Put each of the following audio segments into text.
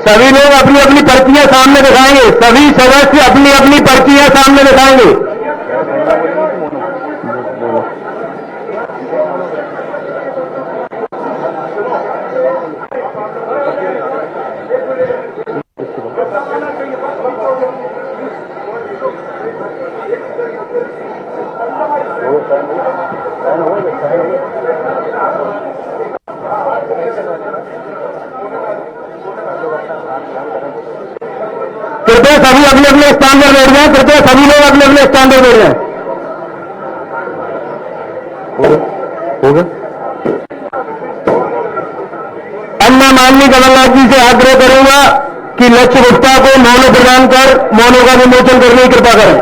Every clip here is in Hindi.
सभी लोग अपनी अपनी पर्चियां सामने दिखाएंगे। सभी सदस्य अपनी अपनी पर्चियां सामने दिखाएंगे। कृपया सभी अपने अपने स्थान पर बैठ जाएं। कृपया सभी लोग अपने अपने स्थान पर बैठ जाएं। हो गया। अब मैं माननीय कमलनाथ जी से आग्रह करूंगा कि लक्ष्य गुप्ता को मौन प्रदान कर मौनों का विमोचन करने की कृपा करें।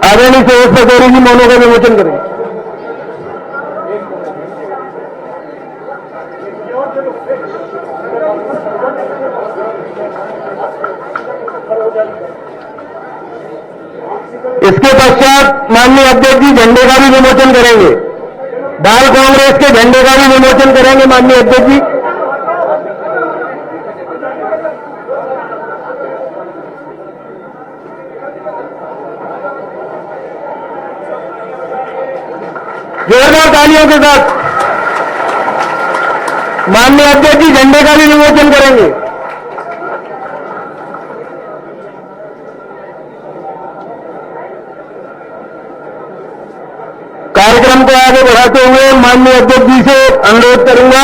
आदरणीय सुरेश पचौरी जी मौनों का विमोचन करें। इसके पश्चात माननीय अध्यक्ष जी झंडे का भी विमोचन करेंगे। बाल कांग्रेस के झंडे का भी विमोचन करेंगे माननीय अध्यक्ष जी। जोरदार तालियों के साथ माननीय अध्यक्ष जी झंडे का भी विमोचन करेंगे। कार्यक्रम को आगे बढ़ाते हुए माननीय अध्यक्ष जी से अनुरोध करूंगा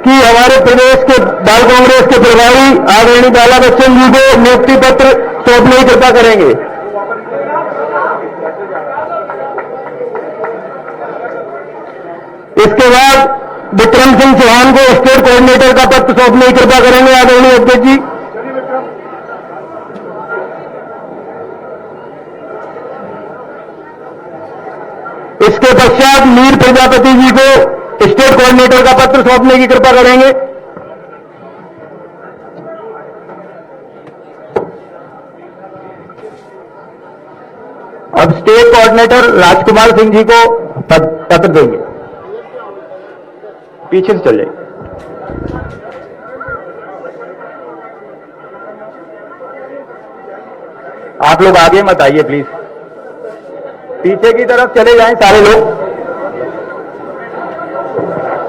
कि हमारे प्रदेश के बाल कांग्रेस के प्रभारी आदरणीय बाला बच्चन जी को नियुक्ति पत्र सौंपने की कृपा करेंगे। इसके बाद विक्रम सिंह चौहान को स्टेट कोऑर्डिनेटर का पत्र सौंपने की कृपा करेंगे आदरणीय अध्यक्ष जी। इसके पश्चात मीर प्रजापति जी को स्टेट कोऑर्डिनेटर का पत्र सौंपने की कृपा करेंगे। अब स्टेट कोऑर्डिनेटर राजकुमार सिंह जी को पत्र देंगे। पीछे से चले। आप लोग आगे मत आइए प्लीज, पीछे की तरफ चले जाएं सारे लोग।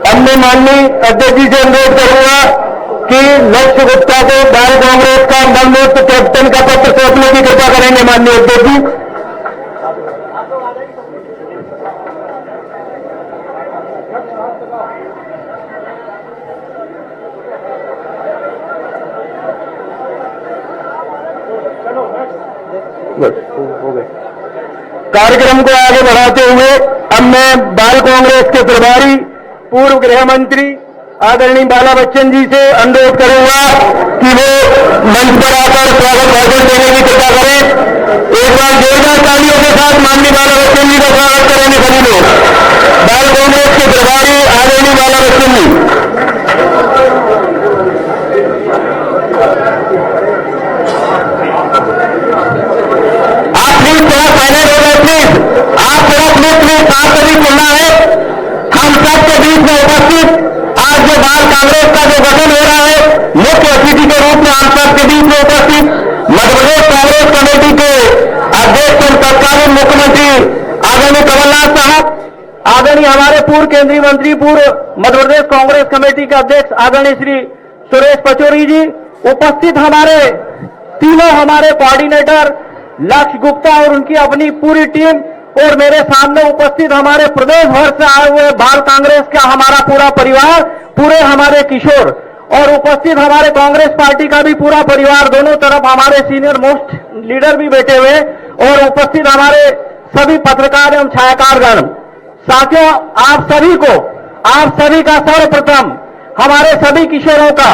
अब मैं माननीय अध्यक्ष जी से अनुरोध करूंगा कि लक्ष्य गुप्ता को बाल कांग्रेस का नवनियुक्त कैप्टन का पत्र सौंपने की कृपा करेंगे माननीय अध्यक्ष जी। हो गए। कार्यक्रम को आगे बढ़ाते हुए अब मैं बाल कांग्रेस के प्रभारी पूर्व गृह मंत्री आदरणीय बाला बच्चन जी से अनुरोध करूंगा कि वो मंच पर आकर स्वागत भाषण देने की कृपा करें। एक बार जोरदार तालियों के साथ माननीय बाला बच्चन जी का स्वागत करेंगे सभी लोग। बाल कांग्रेस के प्रभारी आदरणीय बाला बच्चन जी। आप प्लीज थोड़ा साइलेंट हो गए प्लीज। आप थोड़ा प्लीज साथ सभी सुनना है। हम सबके बीच में उपस्थित आज जो बाल कांग्रेस का जो गठन हो रहा है, मुख्य अतिथि के रूप में हम सबके बीच में उपस्थित मध्य प्रदेश कांग्रेस कमेटी के अध्यक्ष और तत्कालीन मुख्यमंत्री आदरणीय कमलनाथ साहब, आदरणीय हमारे पूर्व केंद्रीय मंत्री पूर्व मध्य प्रदेश कांग्रेस कमेटी के अध्यक्ष आदरणीय श्री सुरेश पचौरी जी, उपस्थित हमारे तीनों हमारे कोऑर्डिनेटर लक्ष्य गुप्ता और उनकी अपनी पूरी टीम, और मेरे सामने उपस्थित हमारे प्रदेश भर से आए हुए बाल कांग्रेस का हमारा पूरा परिवार, पूरे हमारे किशोर, और उपस्थित हमारे कांग्रेस पार्टी का भी पूरा परिवार, दोनों तरफ हमारे सीनियर मोस्ट लीडर भी बैठे हुए, और उपस्थित हमारे सभी पत्रकार एवं छायाकारगण। साथियों, आप सभी का सर्वप्रथम हमारे सभी किशोरों का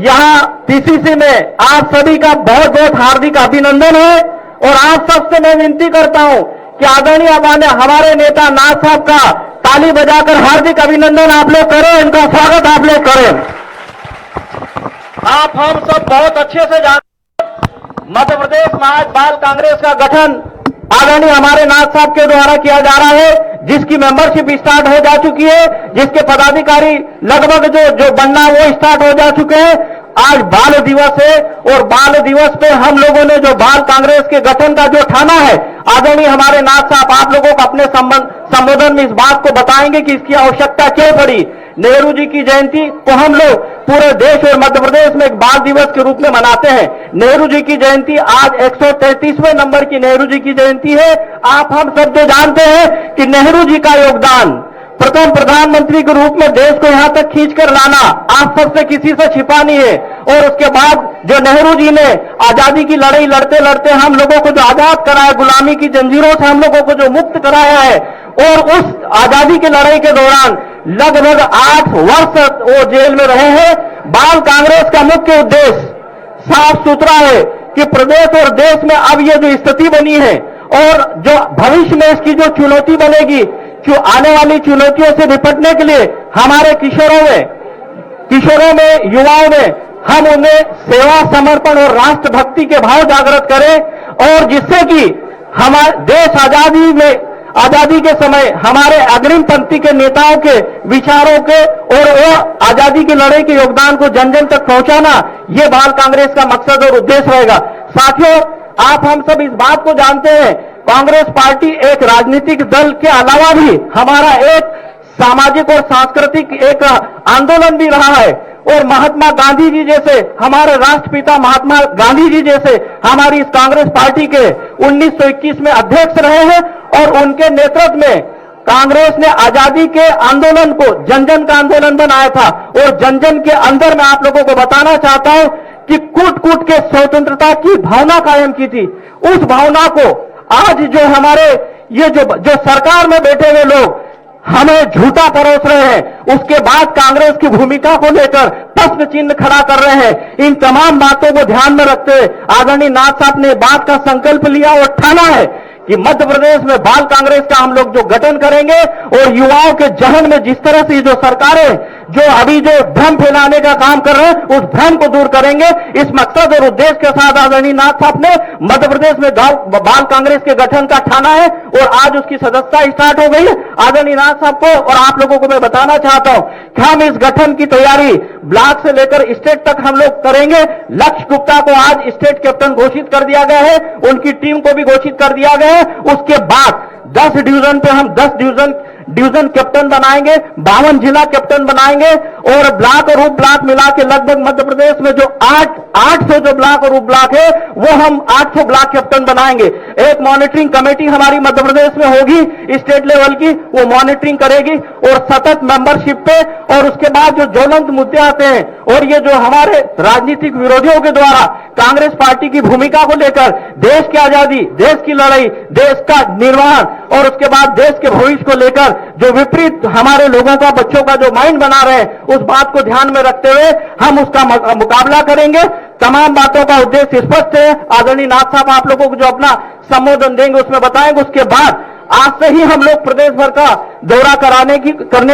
यहाँ पीसीसी में आप सभी का बहुत बहुत हार्दिक अभिनंदन है। और आप सबसे मैं विनती करता हूं कि आदरणीय हमारे नेता नाथ साहब का ताली बजाकर हार्दिक अभिनंदन आप लोग करें, इनका स्वागत आप लोग करें। आप हम सब बहुत अच्छे से जानते हैं मध्य प्रदेश में आज बाल कांग्रेस का गठन आदरणीय हमारे नाथ साहब के द्वारा किया जा रहा है, जिसकी मेंबरशिप स्टार्ट हो जा चुकी है, जिसके पदाधिकारी लगभग जो बनना वो स्टार्ट हो जा चुके हैं। आज बाल दिवस है और बाल दिवस पे हम लोगों ने जो बाल कांग्रेस के गठन का जो ठाना है, आदरणीय हमारे नाथ साहब आप लोगों को अपने संबोधन में इस बात को बताएंगे कि इसकी आवश्यकता क्यों पड़ी। नेहरू जी की जयंती को हम लोग पूरे देश और मध्य प्रदेश में एक बाल दिवस के रूप में मनाते हैं। नेहरू जी की जयंती आज 133वें नंबर की नेहरू जी की जयंती है। आप हम सब जो जानते हैं कि नेहरू जी का योगदान, प्रथम प्रधानमंत्री के रूप में देश को यहां तक खींचकर लाना आप सबसे किसी से छिपा नहीं है। और उसके बाद जो नेहरू जी ने आजादी की लड़ाई लड़ते लड़ते हम लोगों को जो आजाद कराया, गुलामी की जंजीरों से हम लोगों को जो मुक्त कराया है, और उस आजादी की लड़ाई के दौरान लगभग 8 वर्ष वो जेल में रहे हैं। बाल कांग्रेस का मुख्य उद्देश्य साफ सुथरा है कि प्रदेश और देश में अब ये जो स्थिति बनी है और जो भविष्य में इसकी जो चुनौती बनेगी, जो आने वाली चुनौतियों से निपटने के लिए हमारे किशोरों में युवाओं में हम उन्हें सेवा, समर्पण और राष्ट्रभक्ति के भाव जागृत करें, और जिससे कि हमारे देश आजादी के समय हमारे अग्रिम पंक्ति के नेताओं के विचारों के और वो आजादी की लड़ाई के योगदान को जन जन तक पहुंचाना, ये बाल कांग्रेस का मकसद और उद्देश्य रहेगा। साथियों, आप हम सब इस बात को जानते हैं, कांग्रेस पार्टी एक राजनीतिक दल के अलावा भी हमारा एक सामाजिक और सांस्कृतिक एक आंदोलन भी रहा है। और महात्मा गांधी जी जैसे, हमारे राष्ट्रपिता महात्मा गांधी जी जैसे हमारी इस कांग्रेस पार्टी के 1921 में अध्यक्ष रहे हैं, और उनके नेतृत्व में कांग्रेस ने आजादी के आंदोलन को जन जन का आंदोलन बनाया था। और जन जन के अंदर मैं आप लोगों को बताना चाहता हूं कि कूट कूट के स्वतंत्रता की भावना कायम की थी। उस भावना को आज जो हमारे ये जो सरकार में बैठे हुए लोग हमें झूठा परोस रहे हैं, उसके बाद कांग्रेस की भूमिका को लेकर प्रश्न चिन्ह खड़ा कर रहे हैं। इन तमाम बातों को ध्यान में रखते हुए आदरणीय नाथ साहब ने बात का संकल्प लिया और ठाना है कि मध्य प्रदेश में बाल कांग्रेस का हम लोग जो गठन करेंगे, और युवाओं के जहन में जिस तरह से जो सरकारें जो अभी जो भ्रम फैलाने का काम कर रहे हैं, उस भ्रम को दूर करेंगे। इस मकसद और उद्देश्य के साथ आदरणीय नाथ साहब ने मध्य प्रदेश में बाल कांग्रेस के गठन का ठाना है, और आज उसकी सदस्यता स्टार्ट हो गई है। आदरणीय नाथ साहब को और आप लोगों को मैं बताना चाहता हूं कि हम इस गठन की तैयारी ब्लॉक से लेकर स्टेट तक हम लोग करेंगे। लक्ष्य गुप्ता को आज स्टेट कैप्टन घोषित कर दिया गया है, उनकी टीम को भी घोषित कर दिया गया है। उसके बाद 10 डिवीजन पे हम 10 डिवीजन कैप्टन बनाएंगे, 52 जिला कैप्टन बनाएंगे, और ब्लॉक और उप ब्लॉक मिला के लगभग मध्य प्रदेश में जो 800 जो ब्लॉक और उप ब्लॉक है, वो हम 800 ब्लॉक कैप्टन बनाएंगे। एक मॉनिटरिंग कमेटी हमारी मध्य प्रदेश में होगी स्टेट लेवल की, वो मॉनिटरिंग करेगी और सतत मेंबरशिप पे, और उसके बाद जो ज्वलंत मुद्दे आते हैं और ये जो हमारे राजनीतिक विरोधियों के द्वारा कांग्रेस पार्टी की भूमिका को लेकर देश की आजादी, देश की लड़ाई, देश का निर्माण और उसके बाद देश के भविष्य को लेकर जो विपरीत हमारे लोगों का, बच्चों का जो माइंड बना रहे हैं, उस बात को ध्यान में रखते हुए हम उसका मुकाबला करेंगे। तमाम बातों का उद्देश्य स्पष्ट है। आदरणीय नाथ साहब आप लोगों को जो अपना संबोधन देंगे उसमें बताएंगे। उसके बाद आज से ही हम लोग प्रदेश भर का दौरा करने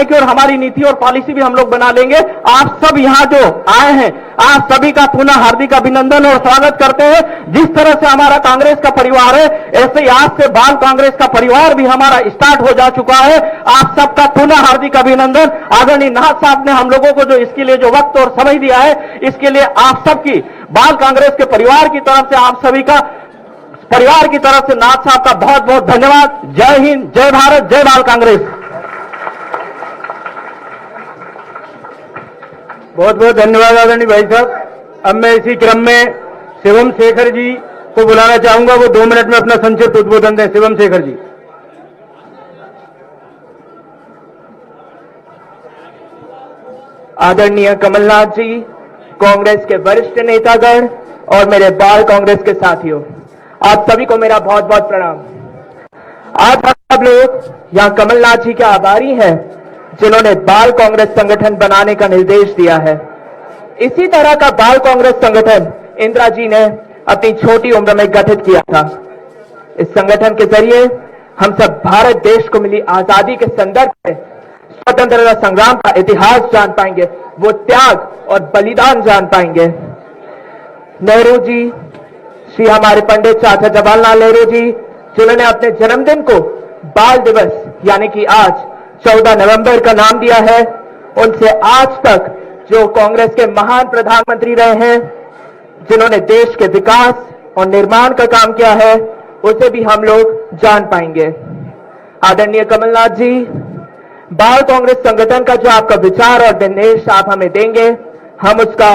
की और हमारी नीति और पॉलिसी भी हम लोग बना लेंगे। आप सब यहाँ जो आए हैं, आप सभी का पुनः हार्दिक अभिनंदन और स्वागत करते हैं। जिस तरह से हमारा कांग्रेस का परिवार है, ऐसे ही आज से बाल कांग्रेस का परिवार भी हमारा स्टार्ट हो जा चुका है। आप सबका पुनः हार्दिक अभिनंदन। आदरणीय नाथ साहब ने हम लोगों को जो इसके लिए जो वक्त और समय दिया है, इसके लिए आप सबकी, बाल कांग्रेस के परिवार की तरफ से आप सभी का, परिवार की तरफ से नाथ साहब का बहुत बहुत धन्यवाद। जय हिंद, जय भारत, जय बाल कांग्रेस। बहुत बहुत धन्यवाद आदरणीय भाई साहब। अब मैं इसी क्रम में शिवम शेखर जी को बुलाना चाहूंगा, वो 2 मिनट में अपना संक्षिप्त उद्बोधन दें। शिवम शेखर जी। आदरणीय कमलनाथ जी, कांग्रेस के वरिष्ठ नेतागण और मेरे बाल कांग्रेस के साथियों, आप सभी को मेरा बहुत बहुत प्रणाम। आज हम सब लोग यहाँ कमलनाथ जी के आभारी हैं जिन्होंने बाल कांग्रेस संगठन बनाने का निर्देश दिया है। इसी तरह का बाल कांग्रेस संगठन इंदिरा जी ने अपनी छोटी उम्र में गठित किया था। इस संगठन के जरिए हम सब भारत देश को मिली आजादी के संदर्भ में स्वतंत्रता संग्राम का इतिहास जान पाएंगे, वो त्याग और बलिदान जान पाएंगे। नेहरू जी, श्री हमारे पंडित चाचा जवाहरलाल नेहरू जी, जिन्होंने अपने जन्मदिन को बाल दिवस यानी कि आज 14 नवंबर का नाम दिया है, उनसे आज तक जो कांग्रेस के महान प्रधानमंत्री रहे हैं, जिन्होंने देश के विकास और निर्माण का काम किया है, उसे भी हम लोग जान पाएंगे। आदरणीय कमलनाथ जी, बाल कांग्रेस संगठन का जो आपका विचार और निर्देश आप हमें देंगे, हम उसका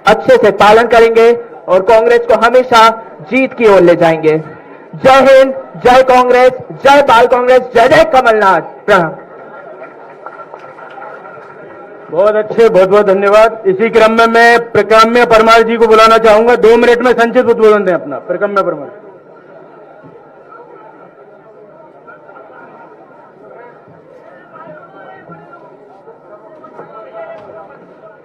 अच्छे से पालन करेंगे और कांग्रेस को हमेशा जीत की ओर ले जाएंगे। जय हिंद, जय कांग्रेस, जय बाल कांग्रेस, जय जय कमलनाथ। प्रणाम। बहुत अच्छे, बहुत बहुत धन्यवाद। इसी क्रम में मैं प्रकाम्य परमार जी को बुलाना चाहूंगा। 2 मिनट में संक्षिप्त उद्बोधन दें अपना। प्रकाम्य Parmar.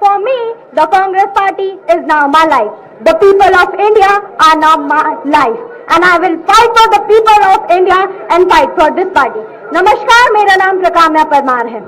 For me, the Congress Party is now my life. The people of India are now my life. And I will fight for the people of India and fight for this party. नमस्कार, मेरा नाम प्रकाम्या परमार है।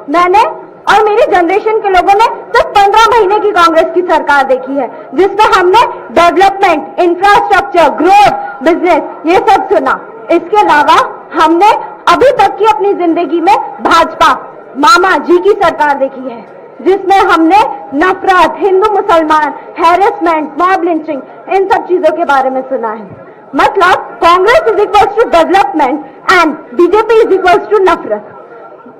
मैंने और मेरी जनरेशन के लोगों ने सिर्फ 15 महीने की कांग्रेस की सरकार देखी है, जिसमें हमने डेवलपमेंट, इंफ्रास्ट्रक्चर, ग्रोथ, बिजनेस ये सब सुना। इसके अलावा हमने अभी तक की अपनी जिंदगी में भाजपा मामा जी की सरकार देखी है, जिसमें हमने नफरत, हिंदू मुसलमान, हैरेसमेंट, मॉब लिंचिंग, इन सब चीजों के बारे में सुना है। मतलब Congress is equals to development and BJP is equals to नफरत।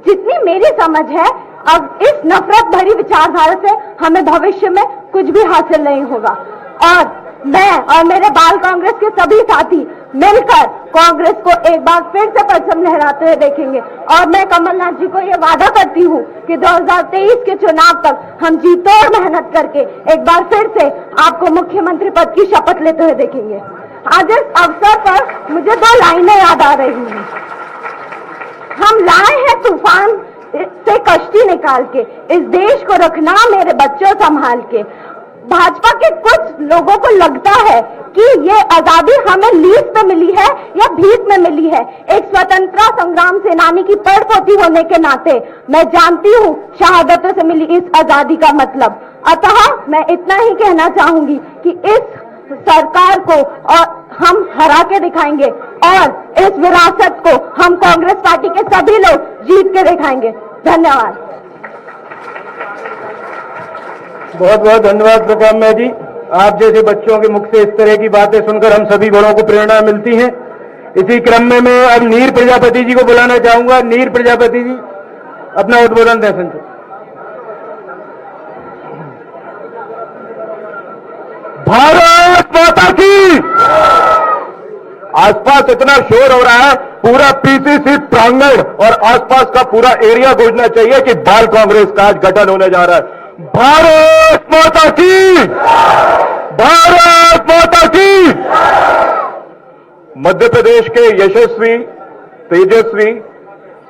जितनी मेरी समझ है, अब इस नफरत भरी विचारधारा से हमें भविष्य में कुछ भी हासिल नहीं होगा। और मैं और मेरे बाल कांग्रेस के सभी साथी मिलकर कांग्रेस को एक बार फिर से परचम लहराते हुए देखेंगे। और मैं कमलनाथ जी को ये वादा करती हूँ कि 2023 के चुनाव तक हम जी तोड़ मेहनत करके एक बार फिर से आपको मुख्यमंत्री पद की शपथ लेते हुए देखेंगे। आज इस अवसर पर मुझे 2 लाइनें याद आ रही हैं। हम लाए हैं तूफान से कश्ती निकाल के, इस देश को रखना मेरे बच्चों संभाल के। भाजपा के कुछ लोगों को लगता है कि ये आजादी हमें लीज पे मिली है या भीख में मिली है। एक स्वतंत्रता संग्राम सेनानी की पड़पोती होने के नाते मैं जानती हूँ शहादतों से मिली इस आजादी का मतलब। अतः मैं इतना ही कहना चाहूंगी कि इस सरकार को और हम हरा के दिखाएंगे और इस विरासत को हम कांग्रेस पार्टी के सभी लोग जीत के दिखाएंगे। धन्यवाद। बहुत बहुत धन्यवाद प्रकाम्या जी। आप जैसे बच्चों के मुख से इस तरह की बातें सुनकर हम सभी बड़ों को प्रेरणा मिलती है। इसी क्रम में मैं अब नीर प्रजापति जी को बुलाना चाहूंगा। नीर प्रजापति जी अपना उद्बोधन दें। संजय। भारत माता की। आसपास इतना शोर हो रहा है, पूरा पीसीसी प्रांगण और आसपास का पूरा एरिया गूंजना चाहिए कि बाल कांग्रेस का आज गठन होने जा रहा है। भारत माता की। भारत माता की। मध्य प्रदेश के यशस्वी, तेजस्वी,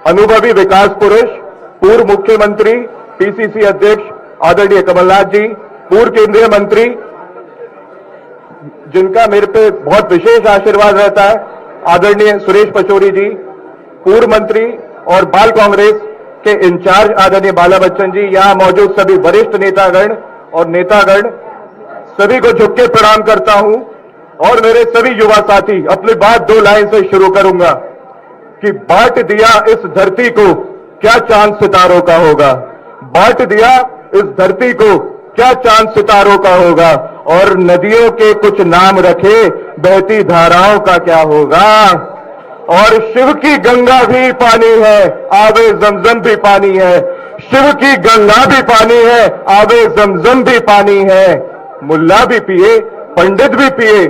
अनुभवी विकास पुरुष, पूर्व मुख्यमंत्री, पीसीसी अध्यक्ष आदरणीय कमलनाथ जी, पूर्व केंद्रीय मंत्री, जिनका मेरे पे बहुत विशेष आशीर्वाद रहता है, आदरणीय सुरेश पचौरी जी, पूर्व मंत्री और बाल कांग्रेस के इंचार्ज आदरणीय बाला बच्चन जी, यहां मौजूद सभी वरिष्ठ नेतागण और नेतागण, सभी को झुक के प्रणाम करता हूं। और मेरे सभी युवा साथी, अपनी बात 2 लाइन से शुरू करूंगा कि बांट दिया इस धरती को, क्या चांद सितारों का होगा। बांट दिया इस धरती को, क्या चांद सितारों का होगा। और नदियों के कुछ नाम रखे, बहती धाराओं का क्या होगा। और शिव की गंगा भी पानी है, आवे जमजम भी पानी है। शिव की गंगा भी पानी है, आवे जमजम भी पानी है। मुल्ला भी पिए, पंडित भी पिए,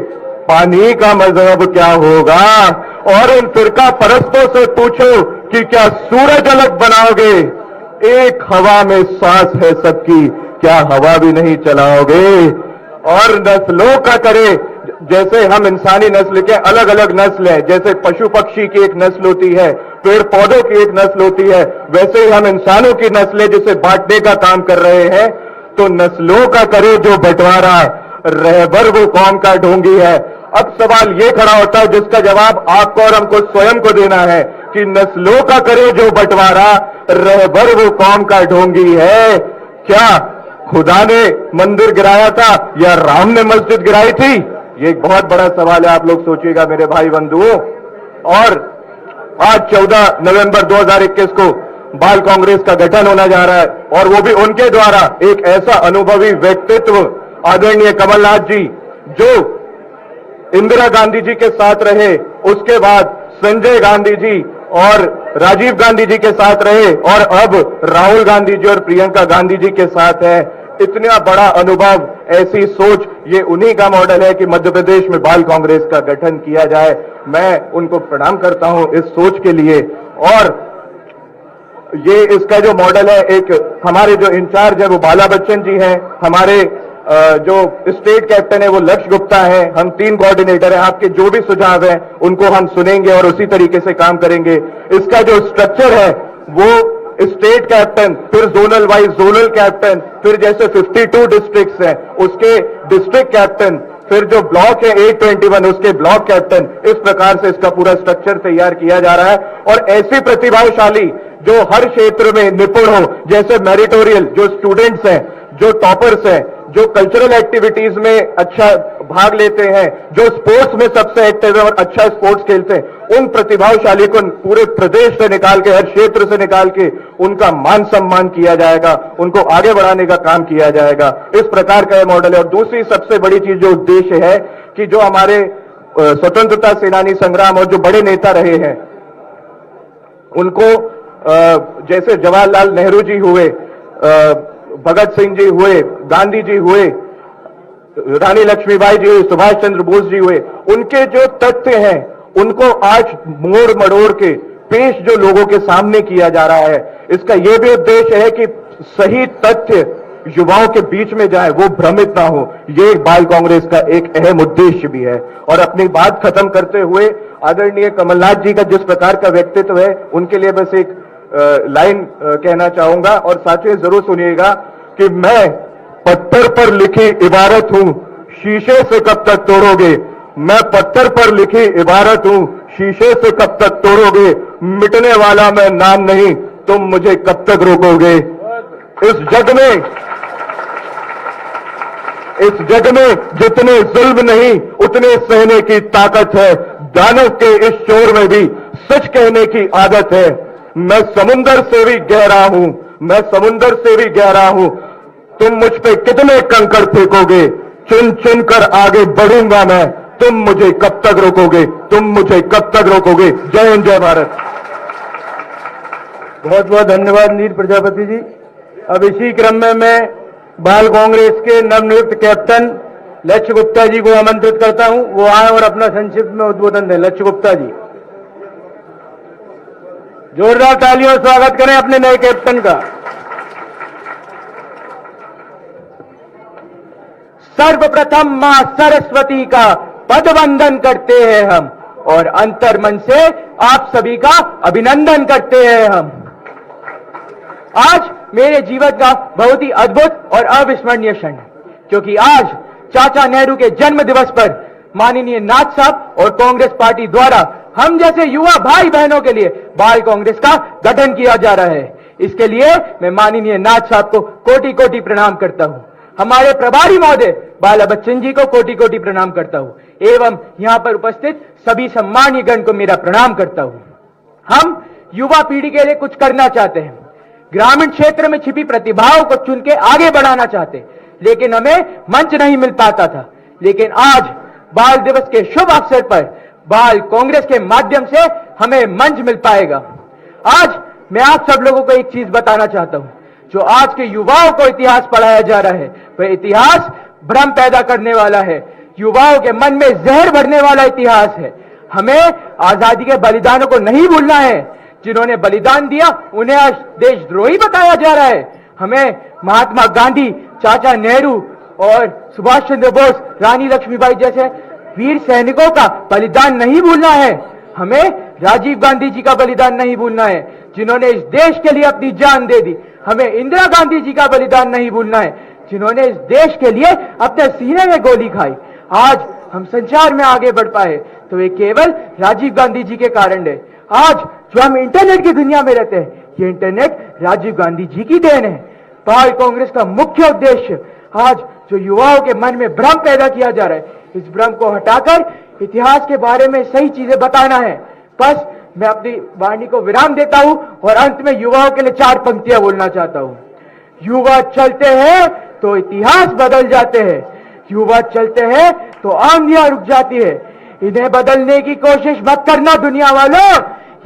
पानी का मजहब क्या होगा। और इन फिरका परस्तों से पूछो कि क्या सूरज अलग बनाओगे। एक हवा में सांस है सबकी, क्या हवा भी नहीं चलाओगे। और नस्लों का करे, जैसे हम इंसानी नस्ल के अलग अलग नस्ल है, जैसे पशु पक्षी की एक नस्ल होती है, पेड़ पौधों की एक नस्ल होती है, वैसे ही हम इंसानों की नस्ल है जिसे बांटने का काम कर रहे हैं। तो नस्लों का करे जो बंटवारा, रहबर वो कौम का ढोंगी है। अब सवाल ये खड़ा होता है जिसका जवाब आपको और हमको स्वयं को देना है कि नस्लों का करे जो बंटवारा, रहबर वो कौम का ढोंगी है। क्या खुदा ने मंदिर गिराया था या राम ने मस्जिद गिराई थी? ये एक बहुत बड़ा सवाल है, आप लोग सोचिएगा मेरे भाई बंधुओं। और आज 14 नवंबर 2021 को बाल कांग्रेस का गठन होना जा रहा है, और वो भी उनके द्वारा। एक ऐसा अनुभवी व्यक्तित्व आदरणीय कमलनाथ जी, जो इंदिरा गांधी जी के साथ रहे, उसके बाद संजय गांधी जी और राजीव गांधी जी के साथ रहे, और अब राहुल गांधी जी और प्रियंका गांधी जी के साथ है। इतना बड़ा अनुभव, ऐसी सोच, ये उन्हीं का मॉडल है कि मध्य प्रदेश में बाल कांग्रेस का गठन किया जाए। मैं उनको प्रणाम करता हूं इस सोच के लिए। और ये इसका जो मॉडल है, एक हमारे जो इंचार्ज है वो बाला बच्चन जी हैं, हमारे जो स्टेट कैप्टन है वो लक्ष्य गुप्ता है, हम 3 कोऑर्डिनेटर हैं। आपके जो भी सुझाव हैं उनको हम सुनेंगे और उसी तरीके से काम करेंगे। इसका जो स्ट्रक्चर है वो स्टेट कैप्टन, फिर जोनल वाइज जोनल कैप्टन, फिर जैसे 52 डिस्ट्रिक्ट्स हैं उसके डिस्ट्रिक्ट कैप्टन, फिर जो ब्लॉक है 821 उसके ब्लॉक कैप्टन। इस प्रकार से इसका पूरा स्ट्रक्चर तैयार किया जा रहा है। और ऐसी प्रतिभाशाली जो हर क्षेत्र में निपुण हो, जैसे मेरिटोरियल जो स्टूडेंट्स हैं, जो टॉपर्स हैं, जो कल्चरल एक्टिविटीज में अच्छा भाग लेते हैं, जो स्पोर्ट्स में सबसे एक्टिव है और अच्छा स्पोर्ट्स खेलते हैं, उन प्रतिभाशाली को पूरे प्रदेश से निकाल के, हर क्षेत्र से निकाल के उनका मान सम्मान किया जाएगा, उनको आगे बढ़ाने का काम किया जाएगा। इस प्रकार का यह मॉडल है। और दूसरी सबसे बड़ी चीज जो उद्देश्य है कि जो हमारे स्वतंत्रता सेनानी संग्राम और जो बड़े नेता रहे हैं उनको, जैसे जवाहरलाल नेहरू जी हुए, भगत सिंह जी हुए, गांधी जी हुए, रानी लक्ष्मीबाई जी हुए, सुभाष चंद्र बोस जी हुए, उनके जो तथ्य हैं उनको आज मोड़ मड़ोड़ के पेश जो लोगों के सामने किया जा रहा है। इसका यह भी उद्देश्य है कि सही तथ्य युवाओं के बीच में जाए, वो भ्रमित ना हो। ये बाल कांग्रेस का एक अहम उद्देश्य भी है। और अपनी बात खत्म करते हुए आदरणीय कमलनाथ जी का जिस प्रकार का व्यक्तित्व है, उनके लिए बस एक लाइन कहना चाहूंगा, और साथियों जरूर सुनिएगा कि मैं पत्थर पर लिखी इबारत हूं, शीशे से कब तक तोड़ोगे। मैं पत्थर पर लिखी इबारत हूं, शीशे से कब तक तोड़ोगे। मिटने वाला मैं नाम नहीं, तुम मुझे कब तक रोकोगे। इस जग में जितने जुल्म नहीं उतने सहने की ताकत है। दानव के इस शोर में भी सच कहने की आदत है। मैं समुंदर से भी गहरा हूं, मैं समुंदर से भी गहरा हूं। तुम मुझ पे कितने कंकड़ फेंकोगे, चुन चुन कर आगे बढ़ूंगा मैं। तुम मुझे कब तक रोकोगे, तुम मुझे कब तक रोकोगे। जय हिंद, जय भारत। बहुत बहुत धन्यवाद नीर प्रजापति जी। अब इसी क्रम में मैं बाल कांग्रेस के नवनियुक्त कैप्टन लक्ष्य गुप्ता जी को आमंत्रित करता हूं, वो आए और अपना संक्षिप्त में उद्बोधन दें। लक्ष्य गुप्ता जी, जोरदार तालियों से स्वागत करें अपने नए कैप्टन का। सर्वप्रथम मां सरस्वती का पद वंदन करते हैं हम, और अंतर्मन से आप सभी का अभिनंदन करते हैं हम। आज मेरे जीवन का बहुत ही अद्भुत और अविस्मरणीय क्षण है, क्योंकि आज चाचा नेहरू के जन्म दिवस पर माननीय नाथ साहब और कांग्रेस पार्टी द्वारा हम जैसे युवा भाई बहनों के लिए बाल कांग्रेस का गठन किया जा रहा है। इसके लिए मैं माननीय नाथ साहब को कोटि कोटि प्रणाम करता हूं। हमारे प्रभारी महोदय बाला बच्चन जी को कोटि कोटि प्रणाम करता हूं, एवं यहां पर उपस्थित सभी सम्मानीय गण को मेरा प्रणाम करता हूं। हम युवा पीढ़ी के लिए कुछ करना चाहते हैं, ग्रामीण क्षेत्र में छिपी प्रतिभाओं को चुन के आगे बढ़ाना चाहते, लेकिन हमें मंच नहीं मिल पाता था। लेकिन आज बाल दिवस के शुभ अवसर पर बाल कांग्रेस के माध्यम से हमें मंच मिल पाएगा। आज मैं आप सब लोगों को एक चीज बताना चाहता हूं, जो आज के युवाओं को इतिहास पढ़ाया जा रहा है वह इतिहास भ्रम पैदा करने वाला है, युवाओं के मन में जहर भरने वाला इतिहास है। हमें आजादी के बलिदानों को नहीं भूलना है। जिन्होंने बलिदान दिया उन्हें आज देशद्रोही बताया जा रहा है। हमें महात्मा गांधी, चाचा नेहरू और सुभाष चंद्र बोस, रानी लक्ष्मीबाई जैसे वीर सैनिकों का बलिदान नहीं भूलना है। हमें राजीव गांधी जी का बलिदान नहीं भूलना है, जिन्होंने इस देश के लिए अपनी जान दे दी। हमें इंदिरा गांधी जी का बलिदान नहीं भूलना है, जिन्होंने इस देश के लिए अपने सीने में गोली खाई। आज हम संचार में आगे बढ़ पाए तो ये केवल राजीव गांधी जी के कारण है। आज जो हम इंटरनेट की दुनिया में रहते हैं, ये इंटरनेट राजीव गांधी जी की देन है। बाल कांग्रेस का मुख्य उद्देश्य आज जो युवाओं के मन में भ्रम पैदा किया जा रहा है, इस भ्रम को हटाकर इतिहास के बारे में सही चीजें बताना है। बस मैं अपनी वाणी को विराम देता हूं और अंत में युवाओं के लिए 4 पंक्तियां बोलना चाहता हूं। युवा चलते हैं तो इतिहास बदल जाते हैं, युवा चलते हैं तो आंधियां रुक जाती है। इन्हें बदलने की कोशिश मत करना दुनिया वालों,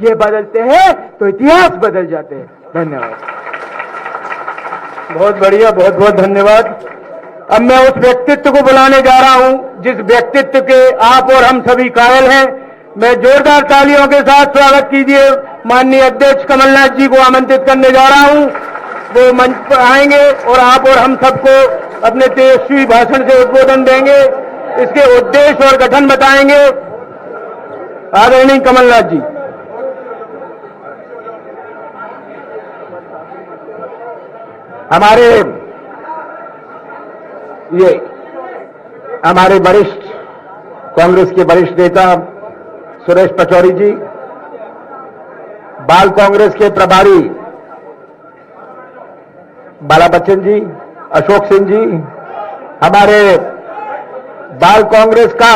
ये बदलते हैं तो इतिहास बदल जाते हैं। धन्यवाद। बहुत बढ़िया, बहुत बहुत धन्यवाद। अब मैं उस व्यक्तित्व को बुलाने जा रहा हूं जिस व्यक्तित्व के आप और हम सभी कायल हैं। मैं जोरदार तालियों के साथ स्वागत कीजिए माननीय अध्यक्ष कमलनाथ जी को आमंत्रित करने जा रहा हूं। वो मंच पर आएंगे और आप और हम सबको अपने तेजस्वी भाषण से उद्बोधन देंगे, इसके उद्देश्य और गठन बताएंगे। आदरणीय कमलनाथ जी। हमारे वरिष्ठ कांग्रेस के वरिष्ठ नेता सुरेश पचौरी जी, बाल कांग्रेस के प्रभारी बाला बच्चन जी, अशोक सिंह जी, हमारे बाल कांग्रेस का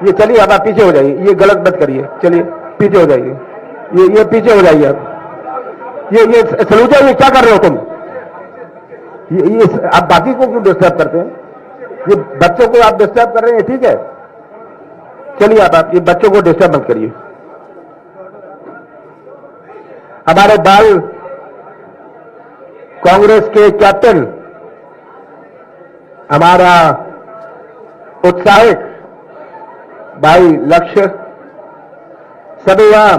ये चलिए अब आप पीछे हो जाइए, ये गलत मत करिए, चलिए पीछे हो जाइए, ये पीछे हो जाइए आप। ये सलूजा, ये क्या कर रहे हो तुम? ये आप बाकी को क्यों डिस्टर्ब करते हैं? ये बच्चों को आप डिस्टर्ब कर रहे हैं, ठीक है? चलिए आप ये बच्चों को डिस्टर्ब मत करिए। हमारे बाल कांग्रेस के कैप्टन, हमारा उत्साहित भाई लक्ष्य, सभी यहां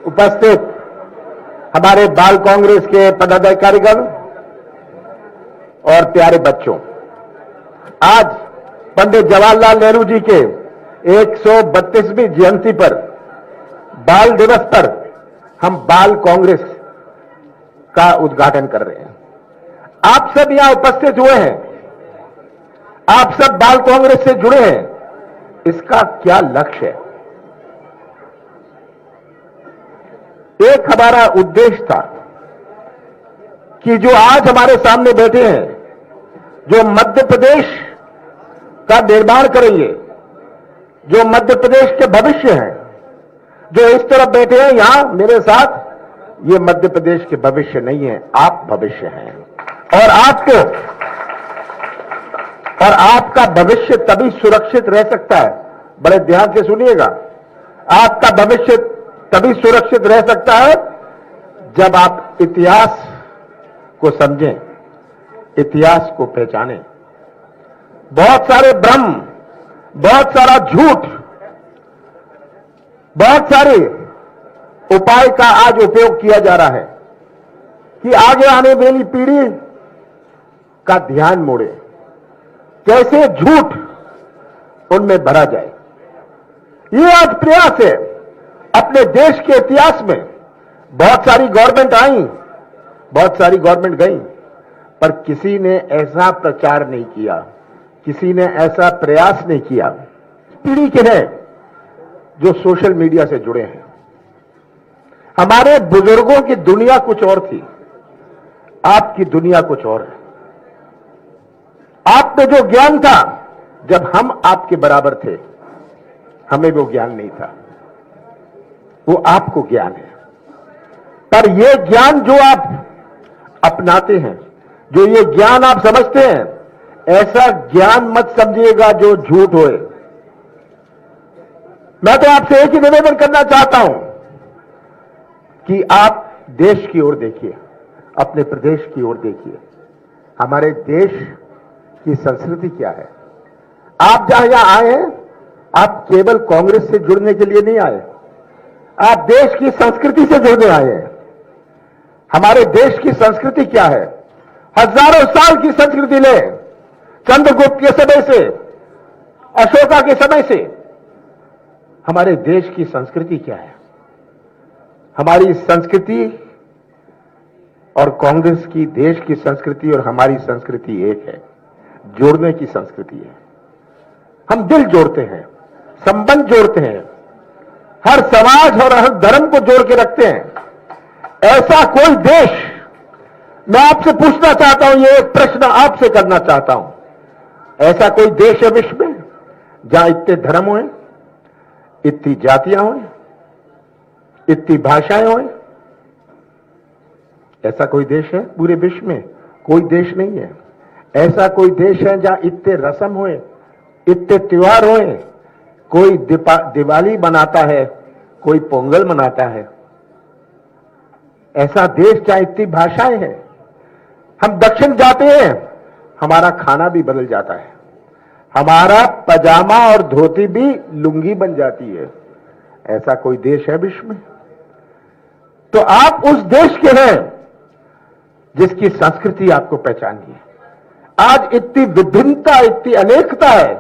उपस्थित हमारे बाल कांग्रेस के पदाधिकारीगण और प्यारे बच्चों, आज पंडित जवाहरलाल नेहरू जी के 132वीं जयंती पर, बाल दिवस पर हम बाल कांग्रेस का उद्घाटन कर रहे हैं। आप सब यहां उपस्थित हुए हैं, आप सब बाल कांग्रेस से जुड़े हैं। इसका क्या लक्ष्य है? एक हमारा उद्देश्य था कि जो आज हमारे सामने बैठे हैं, जो मध्य प्रदेश का निर्माण करेंगे, जो मध्य प्रदेश के भविष्य हैं, जो इस तरफ बैठे हैं यहां मेरे साथ, ये मध्य प्रदेश के भविष्य नहीं है, आप भविष्य हैं। और आपका भविष्य तभी सुरक्षित रह सकता है, बड़े ध्यान से सुनिएगा, आपका भविष्य तभी सुरक्षित रह सकता है जब आप इतिहास को समझें, इतिहास को पहचानें। बहुत सारे भ्रम, बहुत सारा झूठ, बहुत सारे उपाय का आज उपयोग किया जा रहा है कि आगे आने वाली पीढ़ी का ध्यान मोड़े, कैसे झूठ उनमें भरा जाए। ये आज प्रयास है। अपने देश के इतिहास में बहुत सारी गवर्नमेंट आई, बहुत सारी गवर्नमेंट गई, पर किसी ने ऐसा प्रचार नहीं किया, किसी ने ऐसा प्रयास नहीं किया। पीढ़ी के हैं जो सोशल मीडिया से जुड़े हैं। हमारे बुजुर्गों की दुनिया कुछ और थी, आपकी दुनिया कुछ और है। आप में जो ज्ञान था जब हम आपके बराबर थे, हमें वो ज्ञान नहीं था, वो आपको ज्ञान है। पर ये ज्ञान जो आप अपनाते हैं, जो ये ज्ञान आप समझते हैं, ऐसा ज्ञान मत समझिएगा जो झूठ होए। मैं तो आपसे एक ही निवेदन करना चाहता हूं कि आप देश की ओर देखिए, अपने प्रदेश की ओर देखिए। हमारे देश की संस्कृति क्या है? आप जहां यहां आए हैं, आप केवल कांग्रेस से जुड़ने के लिए नहीं आए, आप देश की संस्कृति से जुड़ने आए हैं। हमारे देश की संस्कृति क्या है? हजारों साल की संस्कृति ले, चंद्रगुप्त के समय से, अशोका के समय से। हमारे देश की संस्कृति क्या है? हमारी संस्कृति और कांग्रेस की, देश की संस्कृति और हमारी संस्कृति एक है, जोड़ने की संस्कृति है। हम दिल जोड़ते हैं, संबंध जोड़ते हैं, हर समाज और हर धर्म को जोड़ के रखते हैं। ऐसा कोई देश मैं आपसे पूछना चाहता हूं, ये एक प्रश्न आपसे करना चाहता हूं, ऐसा कोई देश है विश्व में जहां इतने धर्म हों, इतनी जातियां हों, इतनी भाषाएं हों? ऐसा कोई देश है पूरे विश्व में? कोई देश नहीं है। ऐसा कोई देश है जहां इतने रस्म हों, इतने त्योहार हों? कोई दिवाली मनाता है, कोई पोंगल मनाता है। ऐसा देश जहां इतनी भाषाएं हैं। हम दक्षिण जाते हैं, हमारा खाना भी बदल जाता है, हमारा पजामा और धोती भी लुंगी बन जाती है। ऐसा कोई देश है विश्व में? तो आप उस देश के हैं जिसकी संस्कृति आपको पहचाननी है। आज इतनी विभिन्नता, इतनी अनेकता है,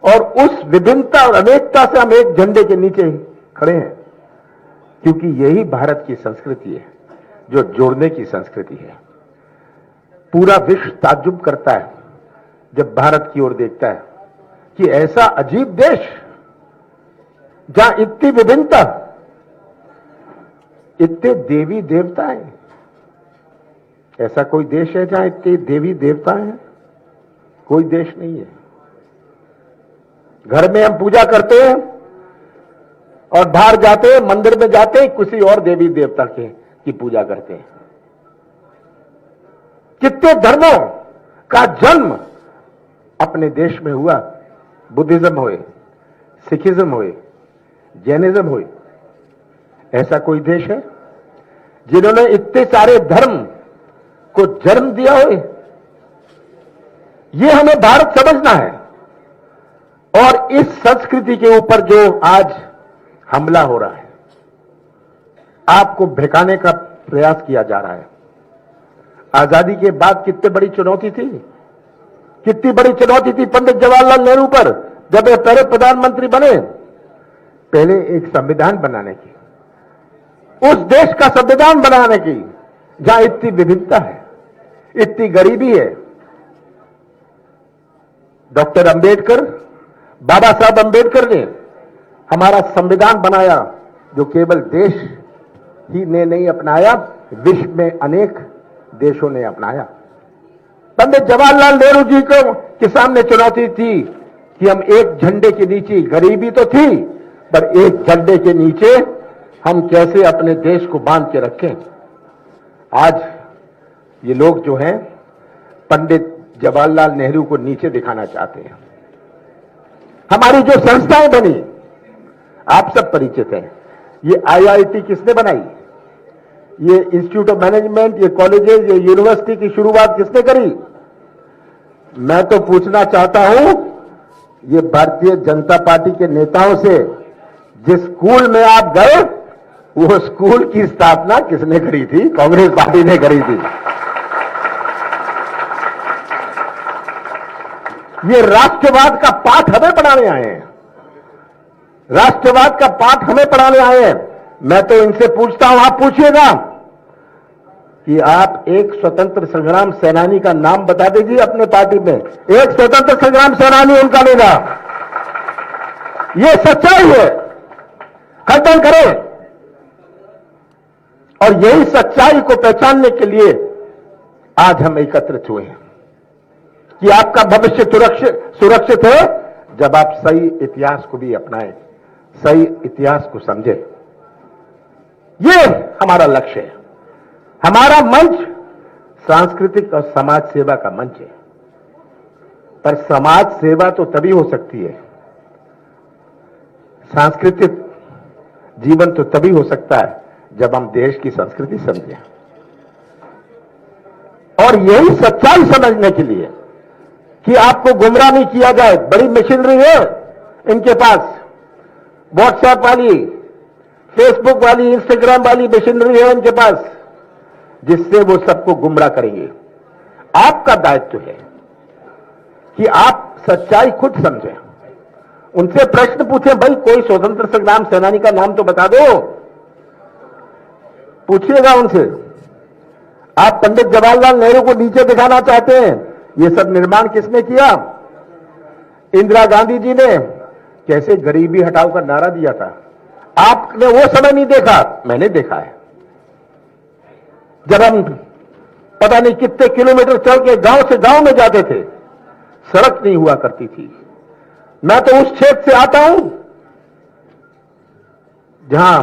और उस विभिन्नता और अनेकता से हम एक झंडे के नीचे खड़े हैं, क्योंकि यही भारत की संस्कृति है, जो जोड़ने की संस्कृति है। पूरा विश्व ताज्जुब करता है जब भारत की ओर देखता है कि ऐसा अजीब देश जहां इतनी विभिन्नता, इतने देवी देवता हैं। ऐसा कोई देश है जहां इतने देवी देवता हैं? कोई देश नहीं है। घर में हम पूजा करते हैं और बाहर जाते हैं, मंदिर में जाते हैं, किसी और देवी देवता की पूजा करते हैं। कितने धर्मों का जन्म अपने देश में हुआ। बुद्धिज्म होए, सिखिज्म होए, जैनिज्म होए। ऐसा कोई देश है जिन्होंने इतने सारे धर्म को जन्म दिया होए? यह हमें भारत समझना है। और इस संस्कृति के ऊपर जो आज हमला हो रहा है, आपको भड़काने का प्रयास किया जा रहा है। आजादी के बाद कितनी बड़ी चुनौती थी, कितनी बड़ी चुनौती थी पंडित जवाहरलाल नेहरू पर, जब वे पहले प्रधानमंत्री बने। पहले एक संविधान बनाने की, उस देश का संविधान बनाने की जहां इतनी विभिन्नता है, इतनी गरीबी है। डॉक्टर अंबेडकर, बाबा साहब अंबेडकर ने हमारा संविधान बनाया, जो केवल देश ही ने नहीं अपनाया, विश्व में अनेक देशों ने अपनाया। पंडित जवाहरलाल नेहरू जी को के सामने चुनौती थी कि हम एक झंडे के नीचे, गरीबी तो थी पर एक झंडे के नीचे हम कैसे अपने देश को बांध के रखें। आज ये लोग जो हैं पंडित जवाहरलाल नेहरू को नीचे दिखाना चाहते हैं। हमारी जो संस्थाएं बनी, आप सब परिचित हैं। ये आईआईटी किसने बनाई? ये इंस्टीट्यूट ऑफ मैनेजमेंट, ये कॉलेजेस, ये यूनिवर्सिटी की शुरुआत किसने करी? मैं तो पूछना चाहता हूं, ये भारतीय जनता पार्टी के नेताओं से, जिस स्कूल में आप गए वो स्कूल की स्थापना किसने करी थी? कांग्रेस पार्टी ने करी थी। ये राष्ट्रवाद का पाठ हमें पढ़ाने आए हैं, राष्ट्रवाद का पाठ हमें पढ़ाने आए हैं। मैं तो इनसे पूछता हूं, आप पूछिएगा कि आप एक स्वतंत्र संग्राम सेनानी का नाम बता दीजिए अपने पार्टी में। एक स्वतंत्र संग्राम सेनानी उनका लेगा। ये सच्चाई है, खंडन करें। और यही सच्चाई को पहचानने के लिए आज हम एकत्रित हुए हैं कि आपका भविष्य सुरक्षित है जब आप सही इतिहास को भी अपनाएं, सही इतिहास को समझें। ये हमारा लक्ष्य है। हमारा मंच सांस्कृतिक और समाज सेवा का मंच है, पर समाज सेवा तो तभी हो सकती है, सांस्कृतिक जीवन तो तभी हो सकता है जब हम देश की संस्कृति समझें। और यही सच्चाई समझने के लिए कि आपको गुमराह नहीं किया जाए, बड़ी मशीनरी है इनके पास, व्हाट्सएप वाली, फेसबुक वाली, इंस्टाग्राम वाली मशीनरी है इनके पास, जिससे वो सबको गुमराह करेंगे। आपका दायित्व है कि आप सच्चाई खुद समझें, उनसे प्रश्न पूछें। भाई कोई स्वतंत्र संग्राम सेनानी का नाम तो बता दो, पूछिएगा उनसे। आप पंडित जवाहरलाल नेहरू को नीचे दिखाना चाहते हैं, ये सब निर्माण किसने किया? इंदिरा गांधी जी ने कैसे गरीबी हटाओ का नारा दिया था, आपने वो समय नहीं देखा, मैंने देखा है। जब हम पता नहीं कितने किलोमीटर चल के गांव से गांव में जाते थे, सड़क नहीं हुआ करती थी। मैं तो उस क्षेत्र से आता हूं जहां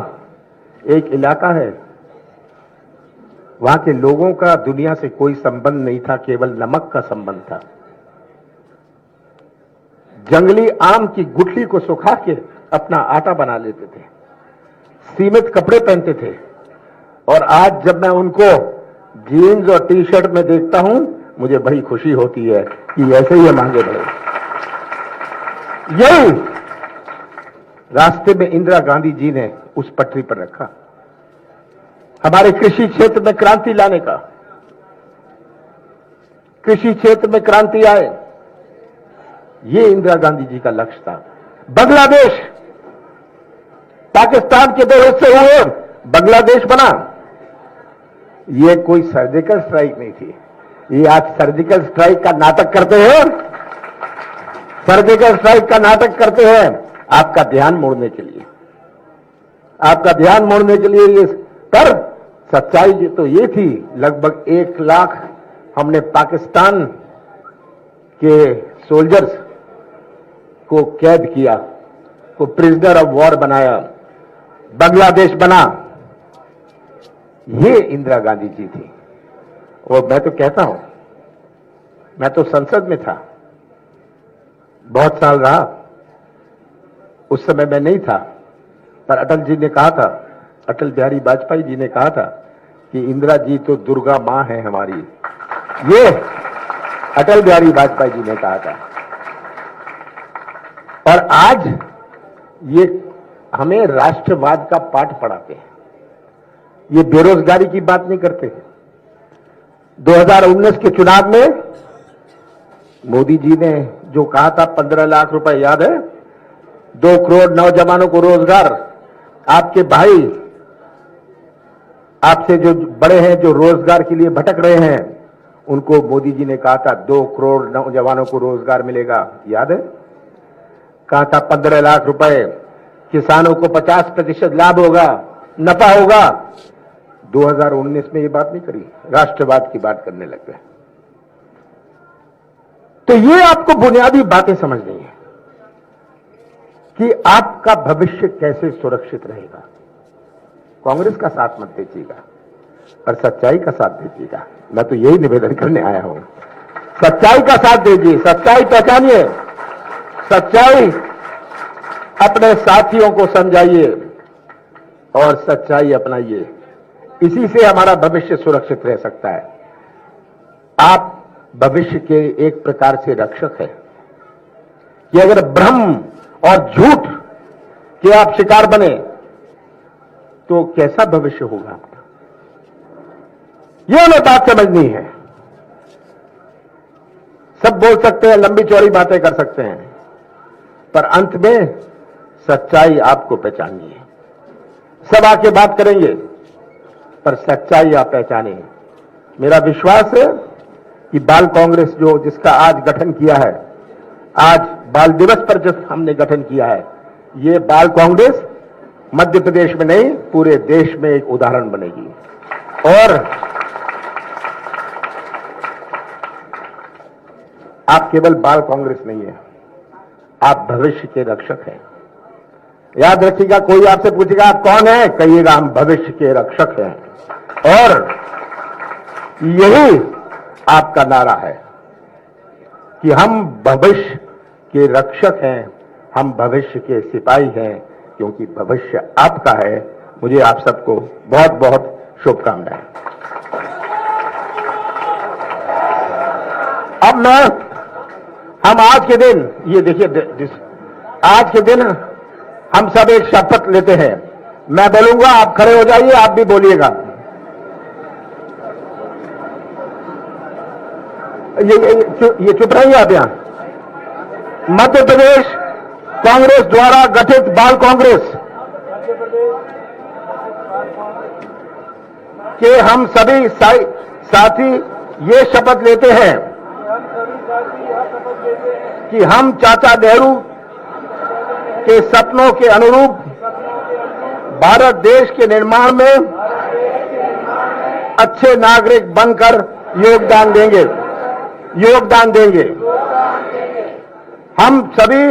एक इलाका है, वहां के लोगों का दुनिया से कोई संबंध नहीं था, केवल नमक का संबंध था। जंगली आम की गुठली को सुखा के अपना आटा बना लेते थे, सीमित कपड़े पहनते थे। और आज जब मैं उनको जीन्स और टी शर्ट में देखता हूं, मुझे बड़ी खुशी होती है कि ऐसे ही हम आगे बढ़े। यही रास्ते में इंदिरा गांधी जी ने उस पटरी पर रखा, हमारे कृषि क्षेत्र में क्रांति लाने का। कृषि क्षेत्र में क्रांति आए, ये इंदिरा गांधी जी का लक्ष्य था। बांग्लादेश, पाकिस्तान के 2 हिस्से हुए, बांग्लादेश बना। ये कोई सर्जिकल स्ट्राइक नहीं थी। ये आज सर्जिकल स्ट्राइक का नाटक करते हैं, सर्जिकल स्ट्राइक का नाटक करते हैं आपका ध्यान मोड़ने के लिए, आपका ध्यान मोड़ने के लिए। ये पर सच्चाई तो ये थी, लगभग 1 लाख हमने पाकिस्तान के सोल्जर्स को कैद किया, को प्रिजनर ऑफ वॉर बनाया, बांग्लादेश बना। ये इंदिरा गांधी जी थी। और मैं तो कहता हूं, मैं तो संसद में था, बहुत साल रहा, उस समय मैं नहीं था, पर अटल जी ने कहा था, अटल बिहारी वाजपेयी जी ने कहा था कि इंदिरा जी तो दुर्गा मां है हमारी। ये अटल बिहारी वाजपेयी जी ने कहा था। और आज ये हमें राष्ट्रवाद का पाठ पढ़ाते हैं, ये बेरोजगारी की बात नहीं करते। 2019 के चुनाव में मोदी जी ने जो कहा था 15 लाख रुपए, याद है? 2 करोड़ नौजवानों को रोजगार। आपके भाई आपसे जो बड़े हैं, जो रोजगार के लिए भटक रहे हैं, उनको मोदी जी ने कहा था 2 करोड़ नौजवानों को रोजगार मिलेगा, याद है? कहा था 15 लाख रुपए, किसानों को 50% लाभ होगा, नफा होगा। 2019 में ये बात नहीं करी, राष्ट्रवाद की बात करने लग गए। तो ये आपको बुनियादी बातें समझनी है कि आपका भविष्य कैसे सुरक्षित रहेगा। कांग्रेस का साथ मत दीजिएगा, पर सच्चाई का साथ दीजिएगा। मैं तो यही निवेदन करने आया हूं, सच्चाई का साथ दीजिए, सच्चाई पहचानिए, सच्चाई अपने साथियों को समझाइए और सच्चाई अपनाइए। इसी से हमारा भविष्य सुरक्षित रह सकता है। आप भविष्य के एक प्रकार से रक्षक है कि अगर भ्रम और झूठ के आप शिकार बने तो कैसा भविष्य होगा आपका, यह हमें बात समझनी है। सब बोल सकते हैं, लंबी चौड़ी बातें कर सकते हैं, पर अंत में सच्चाई आपको पहचाननी है। सब आके बात करेंगे, पर सच्चाई आप पहचाने। मेरा विश्वास है कि बाल कांग्रेस जो जिसका आज गठन किया है, आज बाल दिवस पर जो हमने गठन किया है, ये बाल कांग्रेस मध्य प्रदेश में नहीं, पूरे देश में एक उदाहरण बनेगी। और आप केवल बाल कांग्रेस नहीं है, आप भविष्य के रक्षक हैं। याद रखिएगा, कोई आपसे पूछेगा आप कौन है, कहिएगा हम भविष्य के रक्षक हैं। और यही आपका नारा है कि हम भविष्य के रक्षक हैं, हम भविष्य के सिपाही हैं, क्योंकि भविष्य आपका है। मुझे आप सबको बहुत बहुत शुभकामनाएं। अब हम आज के दिन, ये देखिए, आज के दिन हम सब एक शपथ लेते हैं। मैं बोलूंगा, आप खड़े हो जाइए, आप भी बोलिएगा। ये चुप रहिए आप यहां। मध्य प्रदेश कांग्रेस द्वारा गठित बाल कांग्रेस के हम सभी साथी ये शपथ लेते हैं कि हम चाचा नेहरू के सपनों के अनुरूप भारत देश के निर्माण में अच्छे नागरिक बनकर योगदान देंगे। हम सभी